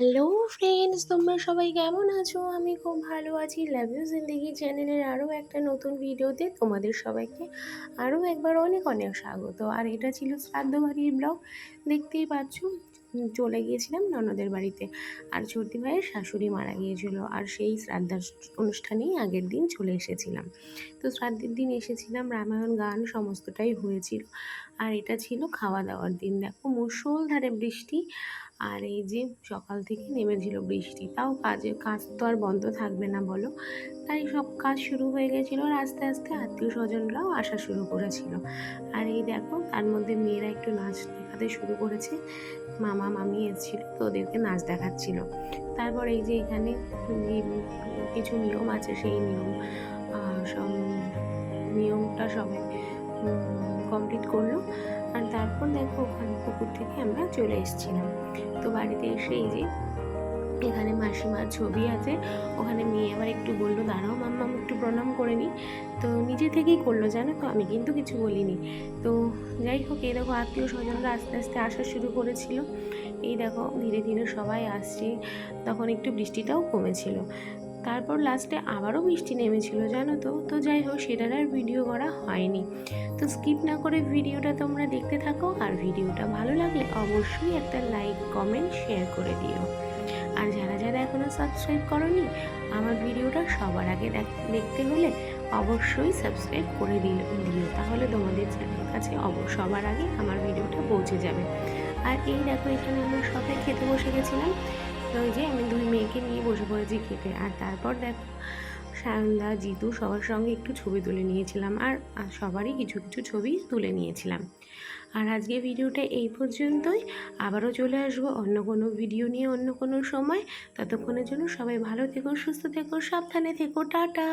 Hello friends, তোমরা সবাই কেমন আছো? আমি খুব ভালো আছি। লাভ ইউ জিন্দেগি চ্যানেলের আরও একটা নতুন ভিডিওতে তোমাদের সবাইকে আরও একবার অনেক অনেক স্বাগত। আর এটা ছিল শ্রাদ্ধ বাড়ির ব্লগ। দেখতেই পাচ্ছ, চলে গিয়েছিলাম ননদের বাড়িতে। আর ছোটি ভাইয়ের শাশুড়ি মারা গিয়েছিল, আর সেই শ্রাদ্ধার অনুষ্ঠানেই আগের দিন চলে এসেছিলাম। তো শ্রাদ্ধের দিন এসেছিলাম, রামায়ণ গান সমস্তটাই হয়েছিল। আর এটা ছিল খাওয়া দাওয়ার দিন। দেখো, মুষলধারে বৃষ্টি। আর এই যে সকাল থেকে নেমেছিল বৃষ্টি, তাও কাজ তো আর বন্ধ থাকবে না বলো। তাই সব কাজ শুরু হয়ে গেছিলো, আর আস্তে আস্তে আত্মীয় স্বজনরাও আসা শুরু করেছিল। আর এই দেখো, তার মধ্যে মেয়েরা একটু নাচ দেখাতে শুরু করেছে। মামা মামি এসেছিল, তো ওদেরকে নাচ দেখাচ্ছিল। তারপর এই যে এখানে কিছু নিয়ম আছে, সেই সব নিয়মটা সবাই কমপ্লিট করলো। আর তারপর দেখো, ওখানে পুকুর থেকে আমরা চলে এসেছিলাম। তো বাড়িতে এসে এই যে এখানে মাসিমার ছবি আছে, ওখানে মেয়ে আবার একটু বললো, দাঁড়াও মাম্মা আমি একটু প্রণাম করে নিই। তো নিজে থেকেই করলো, জানো তো, আমি কিন্তু কিছু বলিনি। তো যাই হোক, এই দেখো আত্মীয় স্বজনরা আস্তে আস্তে আসা শুরু করেছিল। এই দেখো ধীরে ধীরে সবাই আসছে। তখন একটু বৃষ্টিটাও কমেছিল। তারপর লাস্টে আবারও বৃষ্টি নেমেছিল, জানো তো। তো যাই হোক, সেটার আর ভিডিও করা হয়নি। তো স্কিপ না করে ভিডিওটা তোমরা দেখতে থাকো। আর ভিডিওটা ভালো লাগলে অবশ্যই একটা লাইক কমেন্ট শেয়ার করে দিও। আর যারা যারা এখনও সাবস্ক্রাইব করনি, আমার ভিডিওটা সবার আগে দেখতে হলে অবশ্যই সাবস্ক্রাইব করে দিও, তাহলে তোমাদের কাছে সবার আগে আমার ভিডিওটা পৌঁছে যাবে। আর এই দেখো, এখানে আমরা সবাই খেতে বসে গেছিলাম। তো ওই যে আমি দুই মেয়েকে নিয়ে বসে পড়েছি খেতে। আর তারপর দেখো, সায়নদা জিতু সবার সঙ্গে একটু ছবি তুলে নিয়েছিলাম। আর সবারই কিছু কিছু ছবি তুলে নিয়েছিলাম। আর আজকে ভিডিওটা এই পর্যন্তই। আবারও চলে আসবো অন্য কোনো ভিডিও নিয়ে অন্য কোনো সময়। ততক্ষণের জন্য সবাই ভালো থেকো, সুস্থ থেকো, সাবধানে থেকো, টাটা।